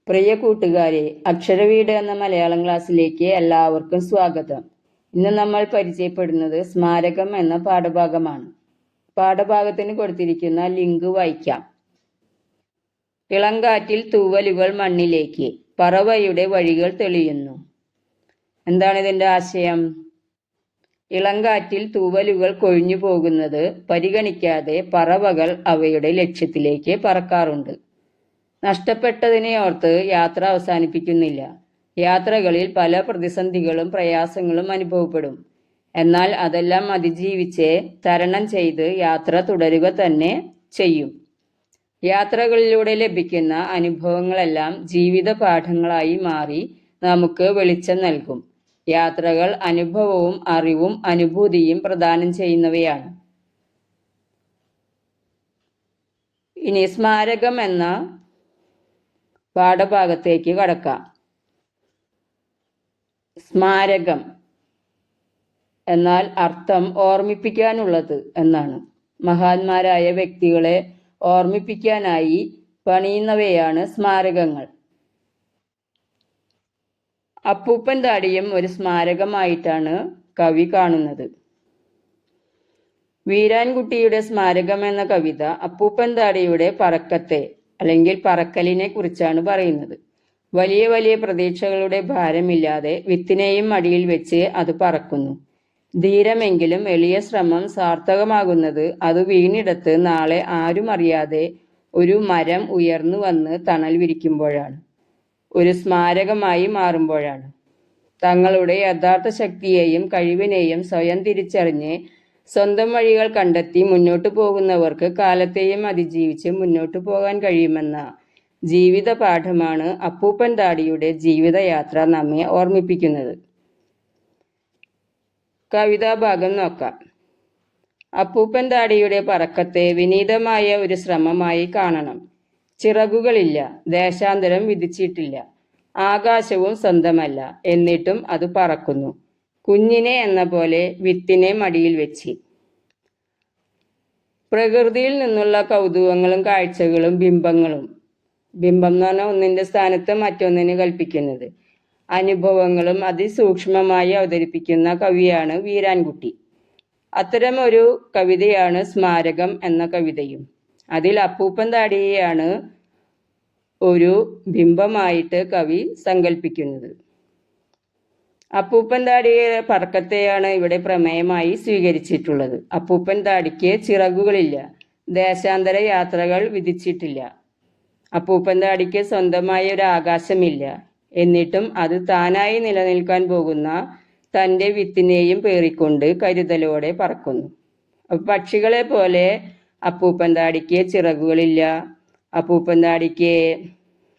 പ്രിയ കൂട്ടുകാരെ, അക്ഷരവീട് എന്ന മലയാളം ക്ലാസ്സിലേക്ക് എല്ലാവർക്കും സ്വാഗതം. ഇന്ന് നമ്മൾ പരിചയപ്പെടുന്നത് സ്മാരകം എന്ന പാഠഭാഗമാണ്. പാഠഭാഗത്തിന് കൊടുത്തിരിക്കുന്ന ലിങ്ക് വായിക്കാം. ഇളങ്കാറ്റിൽ തൂവലുകൾ മണ്ണിലേക്ക്, പറവയുടെ വഴികൾ തെളിയുന്നു. എന്താണ് ഇതിന്റെ ആശയം? ഇളങ്കാറ്റിൽ തൂവലുകൾ കൊഴിഞ്ഞു പോകുന്നത് പരിഗണിക്കാതെ പറവകൾ അവയുടെ ലക്ഷ്യത്തിലേക്ക് പറക്കാറുണ്ട്. നഷ്ടപ്പെട്ടതിനെ ഓർത്ത് യാത്ര അവസാനിപ്പിക്കുന്നില്ല. യാത്രകളിൽ പല പ്രതിസന്ധികളും പ്രയാസങ്ങളും അനുഭവപ്പെടും. എന്നാൽ അതെല്ലാം അതിജീവിച്ച് തരണം ചെയ്ത് യാത്ര തുടരുക തന്നെ ചെയ്യും. യാത്രകളിലൂടെ ലഭിക്കുന്ന അനുഭവങ്ങളെല്ലാം ജീവിത പാഠങ്ങളായി മാറി നമുക്ക് വെളിച്ചം നൽകും. യാത്രകൾ അനുഭവവും അറിവും അനുഭൂതിയും പ്രദാനം ചെയ്യുന്നവയാണ്. ഇനി സ്മാരകം എന്ന പാഠഭാഗത്തേക്ക് കടക്കാം. സ്മാരകം എന്നാൽ അർത്ഥം ഓർമ്മിപ്പിക്കാനുള്ളത് എന്നാണ്. മഹാന്മാരായ വ്യക്തികളെ ഓർമ്മിപ്പിക്കാനായി പണിയുന്നവയാണ് സ്മാരകങ്ങൾ. അപ്പൂപ്പൻ താടിയും ഒരു സ്മാരകമായിട്ടാണ് കവി കാണുന്നത്. വീരാൻകുട്ടിയുടെ സ്മാരകം എന്ന കവിത അപ്പൂപ്പൻ താടിയുടെ പറക്കത്തെ അല്ലെങ്കിൽ പറക്കലിനെ കുറിച്ചാണ് പറയുന്നത്. വലിയ വലിയ പ്രതീക്ഷകളുടെ ഭാരമില്ലാതെ വിത്തിനെയും മടിയിൽ വെച്ച് അത് പറക്കുന്നു. ധീരമെങ്കിലും എളിയ ശ്രമം സാർത്ഥകമാകുന്നത് അത് വീണിടത്ത് നാളെ ആരും അറിയാതെ ഒരു മരം ഉയർന്നു വന്ന് തണൽ വിരിക്കുമ്പോഴാണ്, ഒരു സ്മാരകമായി മാറുമ്പോഴാണ്. തങ്ങളുടെ യഥാർത്ഥ ശക്തിയെയും കഴിവിനെയും സ്വയം തിരിച്ചറിഞ്ഞ് സ്വന്തം വഴികൾ കണ്ടെത്തി മുന്നോട്ടു പോകുന്നവർക്ക് കാലത്തെയും അതിജീവിച്ച് മുന്നോട്ടു പോകാൻ കഴിയുമെന്ന ജീവിത പാഠമാണ് അപ്പൂപ്പൻ താടിയുടെ ജീവിതയാത്ര നമ്മെ ഓർമ്മിപ്പിക്കുന്നത്. കവിതാഭാഗം നോക്കാം. അപ്പൂപ്പൻ താടിയുടെ പറക്കത്തെ വിനീതമായ ഒരു ശ്രമമായി കാണണം. ചിറകുകളില്ല, ദേശാന്തരം വിധിച്ചിട്ടില്ല, ആകാശവും സ്വന്തമല്ല, എന്നിട്ടും അത് പറക്കുന്നു. കുഞ്ഞിനെ എന്ന പോലെ വിത്തിനെ മടിയിൽ വെച്ച്. പ്രകൃതിയിൽ നിന്നുള്ള കൗതുകങ്ങളും കാഴ്ചകളും ബിംബങ്ങളും, ബിംബം എന്ന് പറഞ്ഞാൽ ഒന്നിന്റെ സ്ഥാനത്ത് മറ്റൊന്നിന് കൽപ്പിക്കുന്നത്, അനുഭവങ്ങളും അതിസൂക്ഷ്മമായി അവതരിപ്പിക്കുന്ന കവിയാണ് വീരാൻകുട്ടി. അത്തരം ഒരു കവിതയാണ് സ്മാരകം എന്ന കവിതയും. അതിൽ അപ്പൂപ്പൻ താടിയെയാണ് ഒരു ബിംബമായിട്ട് കവി സങ്കല്പിക്കുന്നത്. അപ്പൂപ്പൻ താടിയുടെ പറക്കത്തെയാണ് ഇവിടെ പ്രമേയമായി സ്വീകരിച്ചിട്ടുള്ളത്. അപ്പൂപ്പൻ താടിക്ക് ചിറകുകളില്ല, ദേശാന്തര യാത്രകൾ വിധിച്ചിട്ടില്ല. അപ്പൂപ്പൻ താടിക്ക് സ്വന്തമായ ഒരു ആകാശമില്ല, എന്നിട്ടും അത് താനായി നിലനിൽക്കാൻ പോകുന്ന തൻ്റെ വിത്തിനെയും പേറിക്കൊണ്ട് കരുതലോടെ പറക്കുന്നു. പക്ഷികളെ പോലെ അപ്പൂപ്പൻ താടിക്ക് ചിറകുകളില്ല, അപ്പൂപ്പൻ താടിക്ക്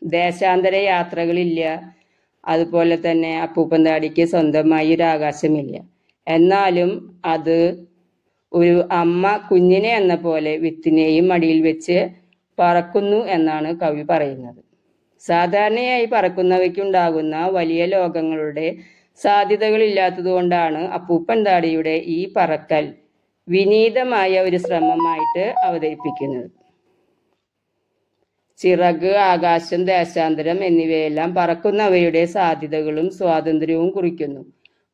ദേശാന്തര യാത്രകളില്ല, അതുപോലെ തന്നെ അപ്പൂപ്പൻ താടിക്ക് സ്വന്തമായി ഒരു ആകാശമില്ല. എന്നാലും അത് ഒരു അമ്മ കുഞ്ഞിനെ എന്ന പോലെ വിത്തിനെയും മടിയിൽ വെച്ച് പറക്കുന്നു എന്നാണ് കവി പറയുന്നത്. സാധാരണയായി പറക്കുന്നവയ്ക്കുണ്ടാകുന്ന വലിയ ലോകങ്ങളുടെ സാധ്യതകളില്ലാത്തതുകൊണ്ടാണ് അപ്പൂപ്പൻ താടിയുടെ ഈ പറക്കൽ വിനീതമായ ഒരു ശ്രമമായിട്ട് അവതരിപ്പിക്കുന്നത്. ചിറക്, ആകാശം, ദേശാന്തരം എന്നിവയെല്ലാം പറക്കുന്നവയുടെ സാധ്യതകളും സ്വാതന്ത്ര്യവും കുറിക്കുന്നു.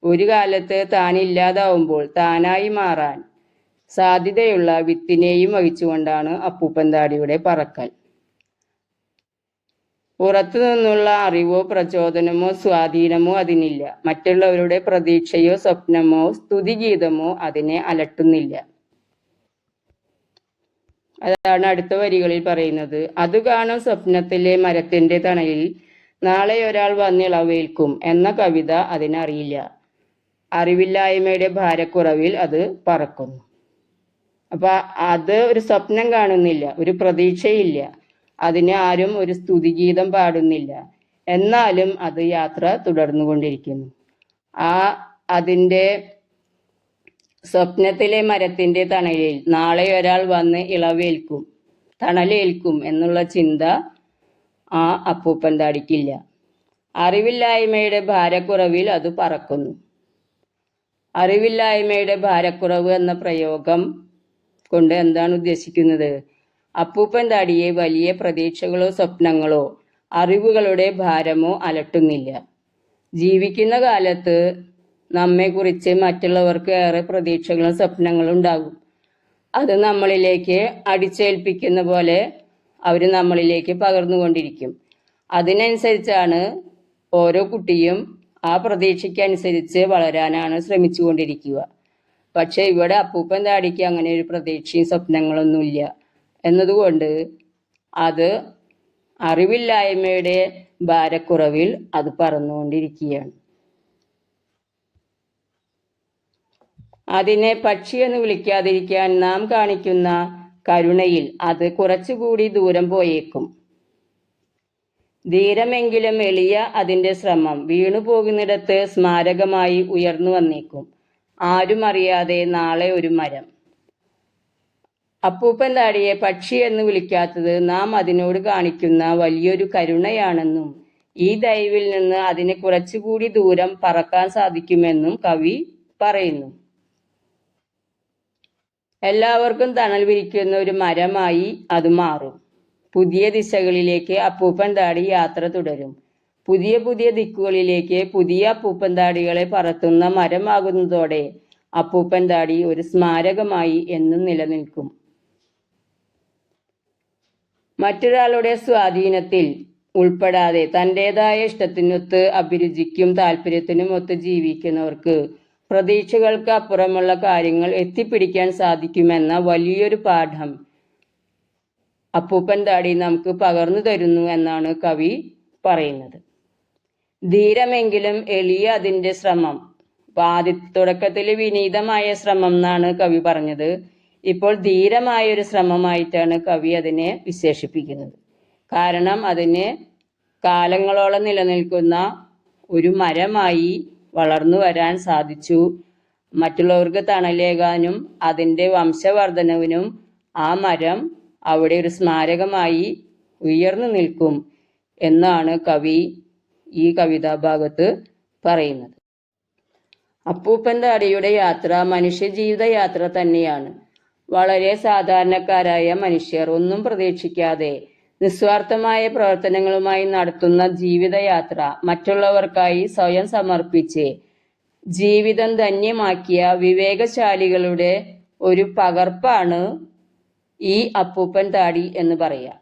ഒരു കാലത്ത് താൻ ഇല്ലാതാവുമ്പോൾ താനായി മാറാൻ സാധ്യതയുള്ള വിത്തിനെയും വഹിച്ചുകൊണ്ടാണ് അപ്പൂപ്പൻ താടിയുടെ പറക്കൽ. പുറത്തു നിന്നുള്ള അറിവോ പ്രചോദനമോ സ്വാധീനമോ അതിനില്ല. മറ്റുള്ളവരുടെ പ്രതീക്ഷയോ സ്വപ്നമോ സ്തുതിഗീതമോ അതിനെ അലട്ടുന്നില്ല. അതാണ് അടുത്ത വരികളിൽ പറയുന്നത്. അത് കാണും സ്വപ്നത്തിലെ മരത്തിന്റെ തണലിൽ നാളെ ഒരാൾ വന്നിളവേൽക്കും എന്ന കവിത അതിനറിയില്ല. അറിവില്ലായ്മയുടെ ഭാരക്കുറവിൽ അത് പറക്കുന്നു. അപ്പൊ അത് ഒരു സ്വപ്നം കാണുന്നില്ല, ഒരു പ്രതീക്ഷയില്ല, അതിന് ആരും ഒരു സ്തുതിഗീതം പാടുന്നില്ല. എന്നാലും അത് യാത്ര തുടർന്നുകൊണ്ടിരിക്കുന്നു. അതിൻ്റെ സ്വപ്നത്തിലെ മരത്തിന്റെ തണലിൽ നാളെ ഒരാൾ വന്ന് ഇളവേൽക്കും, തണലേൽക്കും എന്നുള്ള ചിന്ത ആ അപ്പൂപ്പൻ താടിക്കില്ല. അറിവില്ലായ്മയുടെ ഭാരക്കുറവിൽ അത് പറക്കുന്നു. അറിവില്ലായ്മയുടെ ഭാരക്കുറവ് എന്ന പ്രയോഗം കൊണ്ട് എന്താണ് ഉദ്ദേശിക്കുന്നത്? അപ്പൂപ്പൻ താടിയെ വലിയ പ്രതീക്ഷകളോ സ്വപ്നങ്ങളോ അറിവുകളുടെ ഭാരമോ അലട്ടുന്നില്ല. ജീവിക്കുന്ന കാലത്ത് നമ്മെക്കുറിച്ച് മറ്റുള്ളവർക്ക് ഏറെ പ്രതീക്ഷകളും സ്വപ്നങ്ങളും ഉണ്ടാകും. അത് നമ്മളിലേക്ക് അടിച്ചേൽപ്പിക്കുന്ന പോലെ അവർ നമ്മളിലേക്ക് പകർന്നുകൊണ്ടിരിക്കും. അതിനനുസരിച്ചാണ് ഓരോ കുട്ടിയും ആ പ്രതീക്ഷയ്ക്കനുസരിച്ച് വളരാനാണ് ശ്രമിച്ചുകൊണ്ടിരിക്കുക. പക്ഷെ ഇവിടെ അപ്പൂപ്പൻ താടിക്ക് അങ്ങനെ ഒരു പ്രതീക്ഷയും സ്വപ്നങ്ങളൊന്നുമില്ല എന്നതുകൊണ്ട് അത് അറിവില്ലായ്മയുടെ ഭാരക്കുറവിൽ അത് പറന്നുകൊണ്ടിരിക്കുകയാണ്. അതിനെ പക്ഷി എന്ന് വിളിക്കാതിരിക്കാൻ നാം കാണിക്കുന്ന കരുണയിൽ അത് കുറച്ചുകൂടി ദൂരം പോയേക്കും. ധീരമെങ്കിലും എളിയ അതിന്റെ ശ്രമം വീണു പോകുന്നിടത്ത് സ്മാരകമായി ഉയർന്നു വന്നേക്കും. ആരും അറിയാതെ നാളെ ഒരു മരം. അപ്പൂപ്പൻ താടിയെ പക്ഷി എന്ന് വിളിക്കാത്തത് നാം അതിനോട് കാണിക്കുന്ന വലിയൊരു കരുണയാണെന്നും ഈ ദയവിൽ നിന്ന് അതിന് കുറച്ചുകൂടി ദൂരം പറക്കാൻ സാധിക്കുമെന്നും കവി പറയുന്നു. എല്ലാവർക്കും തണൽ വിരിക്കുന്ന ഒരു മരമായി അത് മാറും. പുതിയ ദിശകളിലേക്ക് അപ്പൂപ്പൻ താടി യാത്ര തുടരും. പുതിയ പുതിയ ദിക്കുകളിലേക്ക് പുതിയ അപ്പൂപ്പൻ താടികളെ പറത്തുന്ന മരമാകുന്നതോടെ അപ്പൂപ്പൻ താടി ഒരു സ്മാരകമായി എന്നും നിലനിൽക്കും. മറ്റൊരാളുടെ സ്വാധീനത്തിൽ ഉൾപ്പെടാതെ തൻ്റെതായ ഇഷ്ടത്തിനൊത്ത് അഭിരുചിക്കും താല്പര്യത്തിനും ഒത്ത് ജീവിക്കുന്നവർക്ക് പ്രതീക്ഷകൾക്ക് അപ്പുറമുള്ള കാര്യങ്ങൾ എത്തിപ്പിടിക്കാൻ സാധിക്കുമെന്ന വലിയൊരു പാഠം അപ്പൂപ്പൻ താടി നമുക്ക് പകർന്നു തരുന്നു എന്നാണ് കവി പറയുന്നത്. ധീരമെങ്കിലും എളിയ അതിൻ്റെ ശ്രമം. തുടക്കത്തിൽ വിനീതമായ ശ്രമം എന്നാണ് കവി പറഞ്ഞത്. ഇപ്പോൾ ധീരമായൊരു ശ്രമമായിട്ടാണ് കവി അതിനെ വിശേഷിപ്പിക്കുന്നത്. കാരണം അതിന് കാലങ്ങളോളം നിലനിൽക്കുന്ന ഒരു മരമായി വളർന്നു വരാൻ സാധിച്ചു. മറ്റുള്ളവർക്ക് തണലേകാനും അതിൻ്റെ വംശവർദ്ധനവിനും ആ മരം അവിടെ ഒരു സ്മാരകമായി ഉയർന്നു നിൽക്കും എന്നാണ് കവി ഈ കവിതാഭാഗത്ത് പറയുന്നത്. അപ്പൂപ്പൻ താടിയുടെ യാത്ര മനുഷ്യജീവിത യാത്ര തന്നെയാണ്. വളരെ സാധാരണക്കാരായ മനുഷ്യർ ഒന്നും പ്രതീക്ഷിക്കാതെ നിസ്വാർത്ഥമായ പ്രവർത്തനങ്ങളുമായി നടത്തുന്ന ജീവിതയാത്ര മറ്റുള്ളവർക്കായി സ്വയം സമർപ്പിച്ച് ജീവിതം ധന്യമാക്കിയ വിവേകശാലികളുടെ ഒരു പകർപ്പാണ് ഈ അപ്പൂപ്പൻ താടി എന്ന് പറയാം.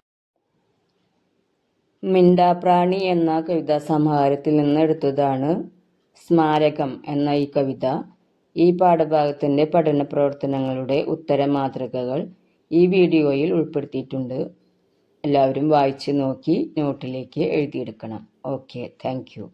മിണ്ടാപ്രാണി എന്ന കവിതാ സമാഹാരത്തിൽ നിന്ന് എടുത്തതാണ് സ്മാരകം എന്ന ഈ കവിത. ഈ പാഠഭാഗത്തിൻ്റെ പഠന പ്രവർത്തനങ്ങളുടെ ഉത്തര മാതൃകകൾ ഈ വീഡിയോയിൽ ഉൾപ്പെടുത്തിയിട്ടുണ്ട്. എല്ലാവരും വായിച്ച് നോക്കി നോട്ടിലേക്ക് എഴുതിയെടുക്കണം. Okay, thank U.